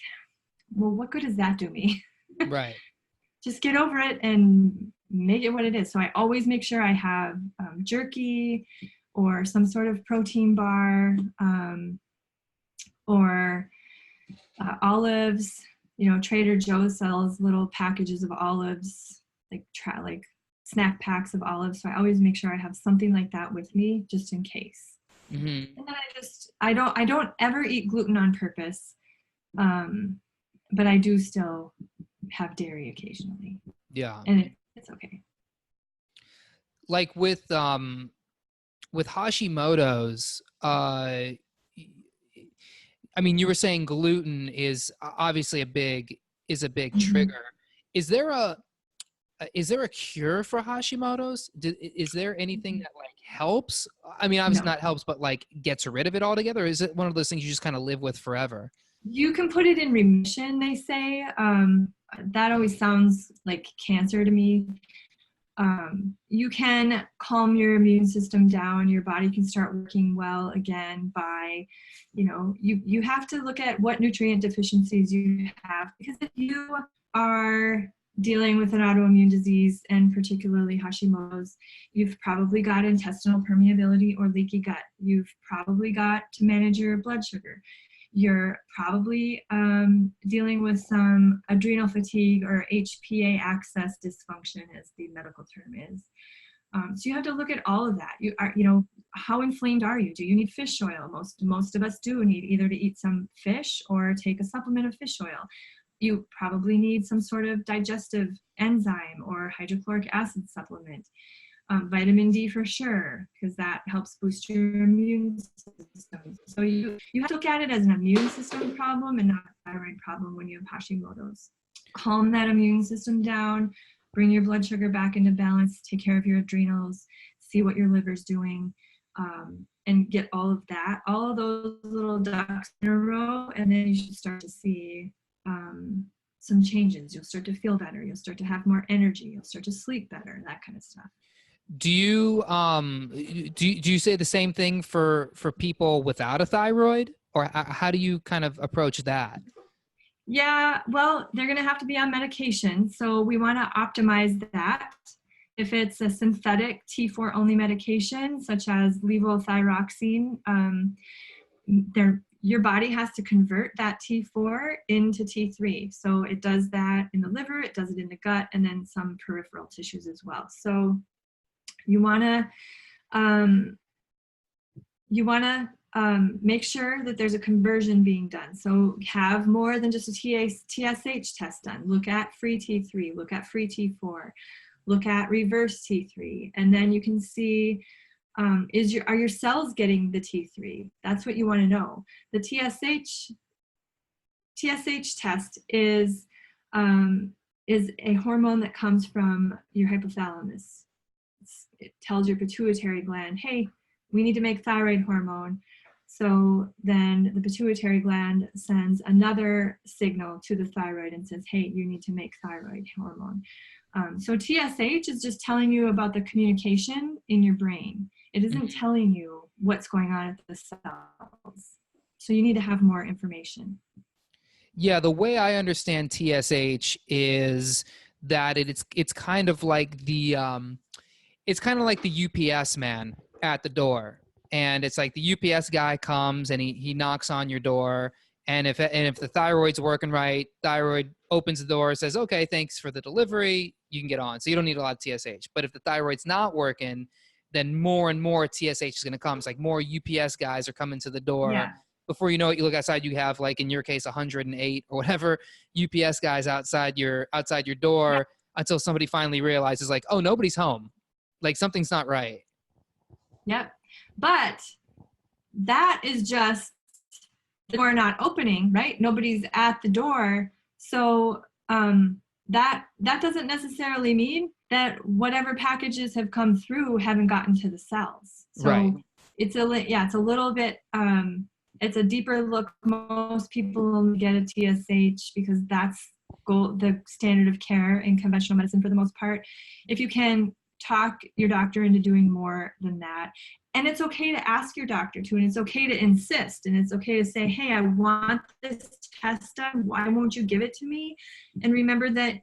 well, what good does that do me? Right. Just get over it and make it what it is. So I always make sure I have jerky or some sort of protein bar, or olives. Trader Joe's sells little packages of olives, like snack packs of olives. So I always make sure I have something like that with me just in case. Mm-hmm. And then I don't ever eat gluten on purpose, but I do still have dairy occasionally. Yeah. And it's okay. like with Hashimoto's, I mean, you were saying gluten is obviously a big Mhm. trigger. Is there a cure for Hashimoto's? Is there anything that like helps? I mean, obviously No. not helps, but like gets rid of it altogether? Or is it one of those things you just kind of live with forever? You can put it in remission, they say. That always sounds like cancer to me. You can calm your immune system down. Your body can start working well again by, you have to look at what nutrient deficiencies you have, because if you are dealing with an autoimmune disease, and particularly Hashimoto's, you've probably got intestinal permeability or leaky gut. You've probably got to manage your blood sugar. You're probably dealing with some adrenal fatigue or HPA axis dysfunction, as the medical term is. So you have to look at all of that. How inflamed are you? Do you need fish oil? Most of us do need either to eat some fish or take a supplement of fish oil. You probably need some sort of digestive enzyme or hydrochloric acid supplement. Vitamin D for sure, because that helps boost your immune system. So you have to look at it as an immune system problem and not a thyroid problem when you have Hashimoto's. Calm that immune system down, bring your blood sugar back into balance, take care of your adrenals, see what your liver's doing, and get all of those little ducks in a row, and then you should start to see some changes. You'll start to feel better. You'll start to have more energy. You'll start to sleep better, that kind of stuff. Do you do you say the same thing for people without a thyroid, or how do you kind of approach that? Yeah, well, they're going to have to be on medication. So we want to optimize that. If it's a synthetic T4 only medication, such as levothyroxine, your body has to convert that T4 into T3. So it does that in the liver, it does it in the gut, and then some peripheral tissues as well. So you want to make sure that there's a conversion being done. So have more than just a TSH test done. Look at free T3, look at free T4, look at reverse T3, and then you can see are your cells getting the T3? That's what you want to know. The TSH test is a hormone that comes from your hypothalamus. It tells your pituitary gland, hey, we need to make thyroid hormone. So then the pituitary gland sends another signal to the thyroid and says, hey, you need to make thyroid hormone. So TSH is just telling you about the communication in your brain. It isn't telling you what's going on at the cells. So you need to have more information. Yeah, the way I understand TSH is that it's kind of like the UPS man at the door. And it's like the UPS guy comes and he knocks on your door, and if the thyroid's working right, thyroid opens the door, says, okay, thanks for the delivery, you can get on. So you don't need a lot of TSH. But if the thyroid's not working, then more and more TSH is going to come. It's like more UPS guys are coming to the door. Yeah. Before you know it, you look outside, you have, like in your case, 108 or whatever UPS guys outside your door, Yeah. until somebody finally realizes, like, oh, nobody's home. Like something's not right. Yep. But that is just the door not opening, right? Nobody's at the door. So that doesn't necessarily mean that whatever packages have come through haven't gotten to the cells. So Right. It's a little bit, it's a deeper look. Most people only get a TSH because that's the standard of care in conventional medicine for the most part. If you can talk your doctor into doing more than that. And it's okay to ask your doctor to, and it's okay to insist, and it's okay to say, hey, I want this test done. Why won't you give it to me? And remember that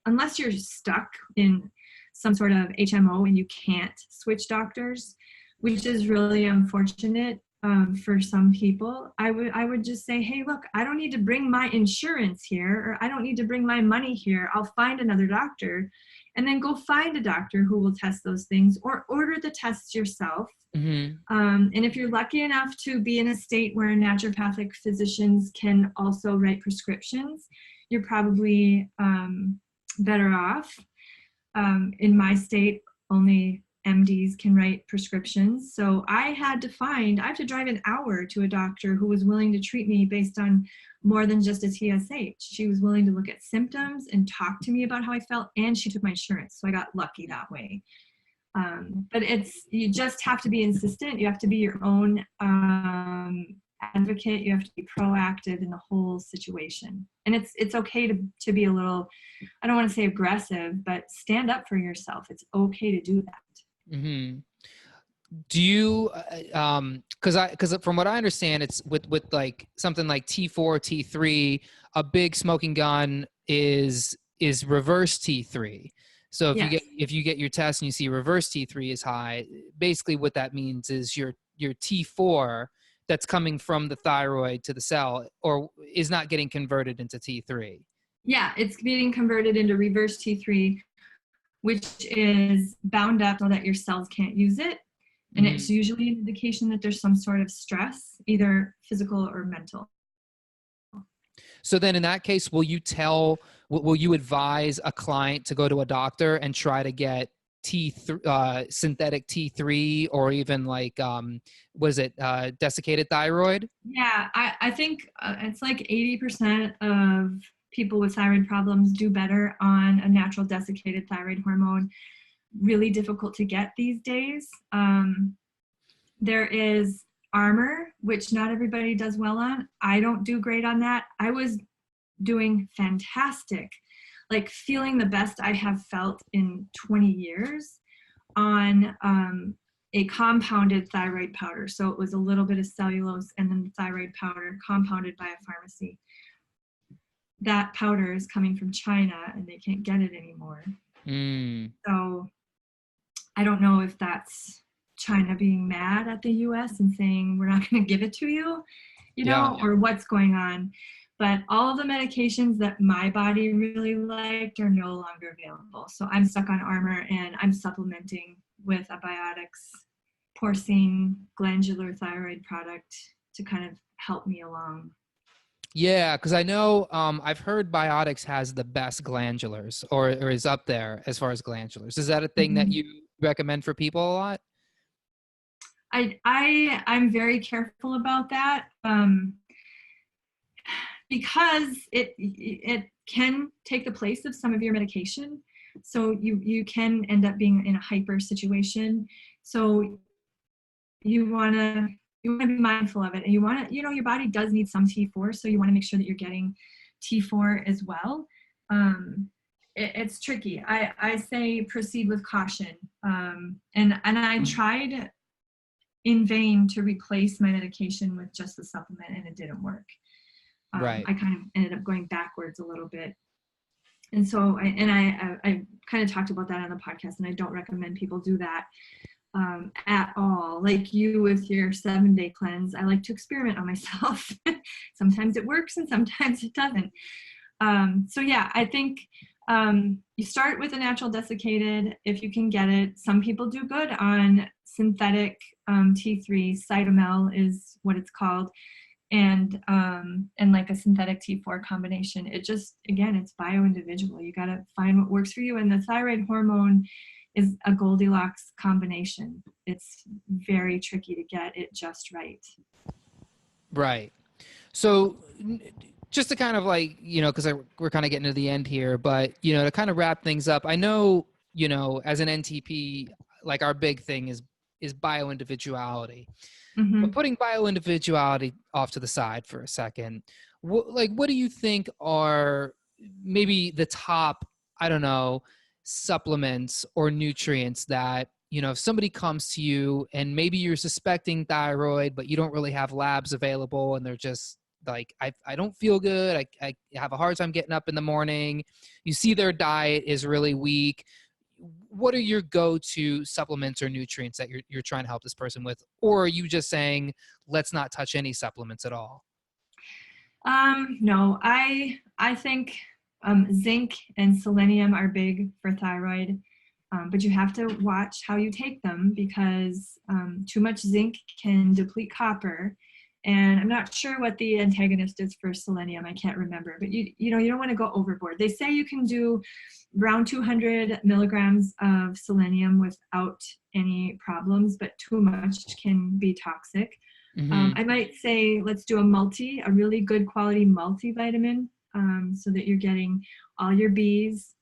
unless you're stuck in some sort of HMO and you can't switch doctors, which is really unfortunate for some people, I would just say, hey, look, I don't need to bring my insurance here, or I don't need to bring my money here. I'll find another doctor. And then go find a doctor who will test those things, or order the tests yourself. Mm-hmm. And if you're lucky enough to be in a state where naturopathic physicians can also write prescriptions, you're probably better off. In my state, only MDs can write prescriptions. So I have to drive an hour to a doctor who was willing to treat me based on more than just a TSH. She was willing to look at symptoms and talk to me about how I felt, and she took my insurance. So I got lucky that way. But you just have to be insistent. You have to be your own advocate. You have to be proactive in the whole situation. And it's okay to be a little, I don't want to say aggressive, but stand up for yourself. It's okay to do that. Mm-hmm. Do you, cause from what I understand, it's with like something like T4, T3, a big smoking gun is reverse T3. So if you get your test and you see reverse T3 is high, basically what that means is your T4 that's coming from the thyroid to the cell or is not getting converted into T3. Yeah, it's getting converted into reverse T3, which is bound up so that your cells can't use it. And it's usually an indication that there's some sort of stress, either physical or mental. So then in that case, will you advise a client to go to a doctor and try to get synthetic T3 or even like, desiccated thyroid? Yeah, I think it's like 80% of people with thyroid problems do better on a natural desiccated thyroid hormone. Really difficult to get these days. There is Armour, which not everybody does well on. I don't do great on that. I was doing fantastic, like feeling the best I have felt in 20 years on a compounded thyroid powder. So it was a little bit of cellulose and then thyroid powder compounded by a pharmacy. That powder is coming from China and they can't get it anymore. So I don't know if that's China being mad at the US and saying, we're not going to give it to you, or what's going on. But all of the medications that my body really liked are no longer available. So I'm stuck on Armour and I'm supplementing with a Biotics porcine glandular thyroid product to kind of help me along. Yeah, because I know I've heard Biotics has the best glandulars or is up there as far as glandulars. Is that a thing that you recommend for people a lot? I'm very careful about that because it can take the place of some of your medication. So you can end up being in a hyper situation. So you want to be mindful of it, and you want to, your body does need some T4, so you want to make sure that you're getting T4 as well. It's tricky. I say proceed with caution. And I tried in vain to replace my medication with just the supplement, and it didn't work. Right. I kind of ended up going backwards a little bit. And so I kind of talked about that on the podcast, and I don't recommend people do that at all. Like you with your 7-day cleanse, I like to experiment on myself. Sometimes it works and sometimes it doesn't. So yeah, I think you start with a natural desiccated if you can get it. Some people do good on synthetic T3. Cytomel is what it's called. And like a synthetic T4 combination. It just, again, it's bio-individual. You got to find what works for you. And the thyroid hormone is a Goldilocks combination. It's very tricky to get it just right. Right. So just to kind of like, because we're kind of getting to the end here, but, to kind of wrap things up, I know, as an NTP, like our big thing is bio-individuality. Mm-hmm. But putting bio-individuality off to the side for a second, what do you think are maybe the top, I don't know, supplements or nutrients that, if somebody comes to you and maybe you're suspecting thyroid, but you don't really have labs available and they're just like, I don't feel good. I have a hard time getting up in the morning. You see their diet is really weak. What are your go-to supplements or nutrients that you're trying to help this person with? Or are you just saying, let's not touch any supplements at all? No, I think zinc and selenium are big for thyroid, but you have to watch how you take them because too much zinc can deplete copper, And I'm not sure what the antagonist is for selenium. I can't remember, but you don't want to go overboard. They say you can do around 200 milligrams of selenium without any problems, but too much can be toxic. I might say, let's do a really good quality multivitamin, so that you're getting all your Bs,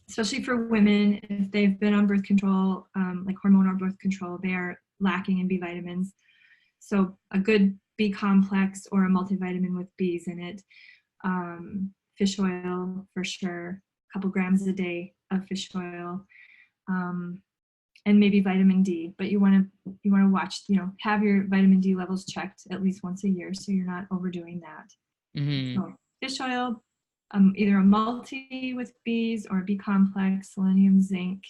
especially for women, if they've been on birth control, like hormonal birth control, they are lacking in B vitamins. So a good B complex or a multivitamin with Bs in it. Fish oil for sure, a couple grams a day of fish oil, and maybe vitamin D. But you want to watch, have your vitamin D levels checked at least once a year, so you're not overdoing that. So fish oil, either a multi with Bs or a B complex, selenium, zinc,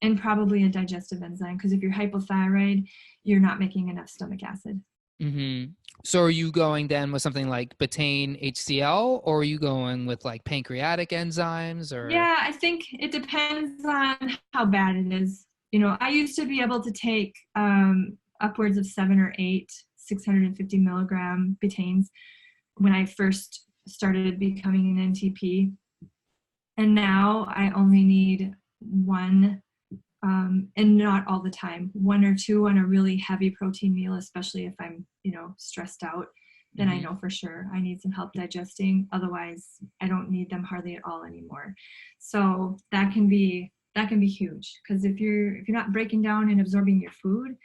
and probably a digestive enzyme, because if you're hypothyroid, you're not making enough stomach acid. So are you going then with something like betaine HCl, or are you going with like pancreatic enzymes? Or yeah, I think it depends on how bad it is. I used to be able to take upwards of 7 or 8 650 milligram betaines when I first started becoming an NTP, and now I only need 1, and not all the time, 1 or 2 on a really heavy protein meal, especially if I'm stressed out. Then I know for sure I need some help digesting. Otherwise, I don't need them hardly at all anymore. So that can be huge, because if you're not breaking down and absorbing your food,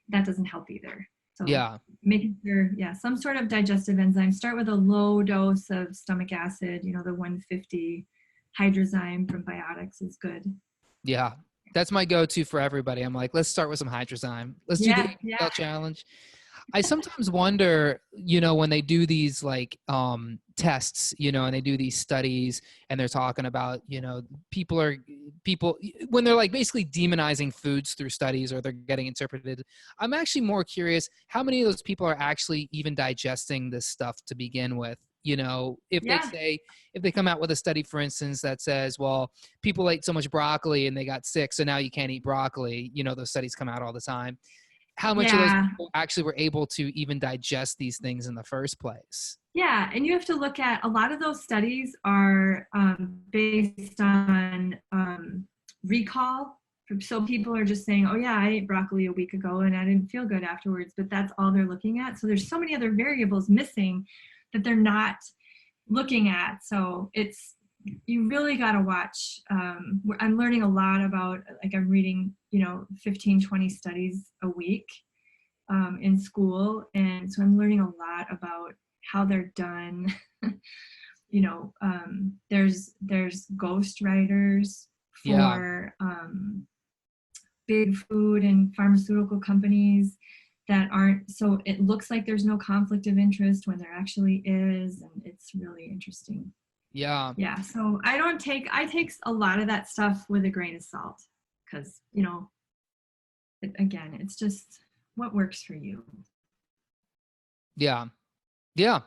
that doesn't help either. So making sure, some sort of digestive enzyme. Start with a low dose of stomach acid. The 150 hydrozyme from Biotics is good. Yeah, that's my go-to for everybody. I'm like, let's start with some hydrozyme. Let's do the HCl challenge. I sometimes wonder, when they do these like tests, and they do these studies and they're talking about, people when they're like basically demonizing foods through studies, or they're getting interpreted. I'm actually more curious how many of those people are actually even digesting this stuff to begin with. If they come out with a study, for instance, that says, well, people ate so much broccoli and they got sick, so now you can't eat broccoli. Those studies come out all the time. How much of those people actually were able to even digest these things in the first place? Yeah, and you have to look at, a lot of those studies are based on recall. So people are just saying, oh yeah, I ate broccoli a week ago and I didn't feel good afterwards, but that's all they're looking at. So there's so many other variables missing that they're not looking at. So you really got to watch. I'm learning a lot about, like, I'm reading, 15, 20 studies a week in school. And so I'm learning a lot about how they're done. There's ghost writers for big food and pharmaceutical companies that aren't, so it looks like there's no conflict of interest when there actually is, and it's really interesting. Yeah, so I take a lot of that stuff with a grain of salt, because again, it's just what works for you. Yeah,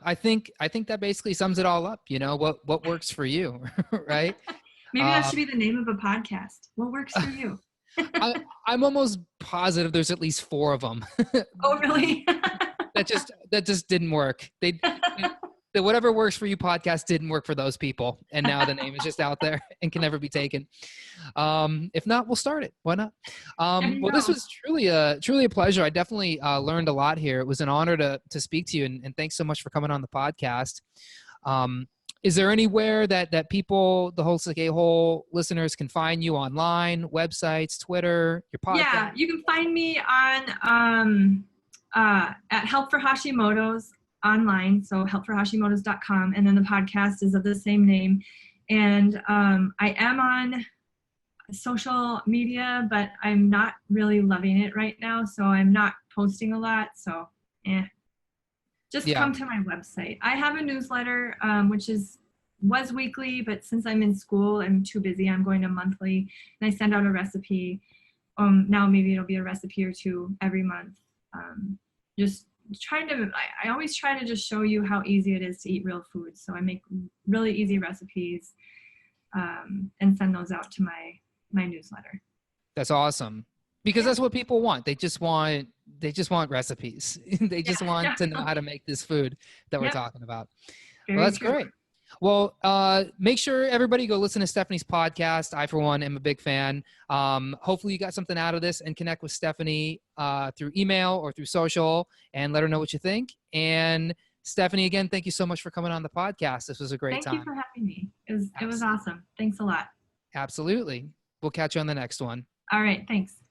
I think that basically sums it all up. What works for you, right? Maybe that should be the name of a podcast. What works for you? I'm almost positive there's at least 4 of them. Oh, really? that just didn't work. The Whatever Works For You podcast didn't work for those people, and now the name is just out there and can never be taken. If not, we'll start it. Why not? Well, this was truly a pleasure. I definitely learned a lot here. It was an honor to speak to you, and thanks so much for coming on the podcast. Is there anywhere that people, the Holistic A-Hole listeners, can find you online, websites, Twitter, your podcast? Yeah, you can find me on at Help For Hashimoto's online, so helpforhashimotos.com, and then the podcast is of the same name. And I am on social media, but I'm not really loving it right now, so I'm not posting a lot. So just come to my website. I have a newsletter, which was weekly, but since I'm in school, I'm too busy. I'm going to monthly, and I send out a recipe. Now maybe it'll be a recipe or 2 every month. Just trying to, I always try to just show you how easy it is to eat real food. So I make really easy recipes and send those out to my newsletter. That's awesome. Because that's what people want. They just want recipes. They just want to know how to make this food that we're talking about. Well, that's great. Well, make sure everybody go listen to Stephanie's podcast. I, for one, am a big fan. Hopefully you got something out of this, and connect with Stephanie through email or through social and let her know what you think. And Stephanie, again, thank you so much for coming on the podcast. This was a great time. Thank you for having me. It was awesome. Thanks a lot. Absolutely. We'll catch you on the next one. All right. Thanks.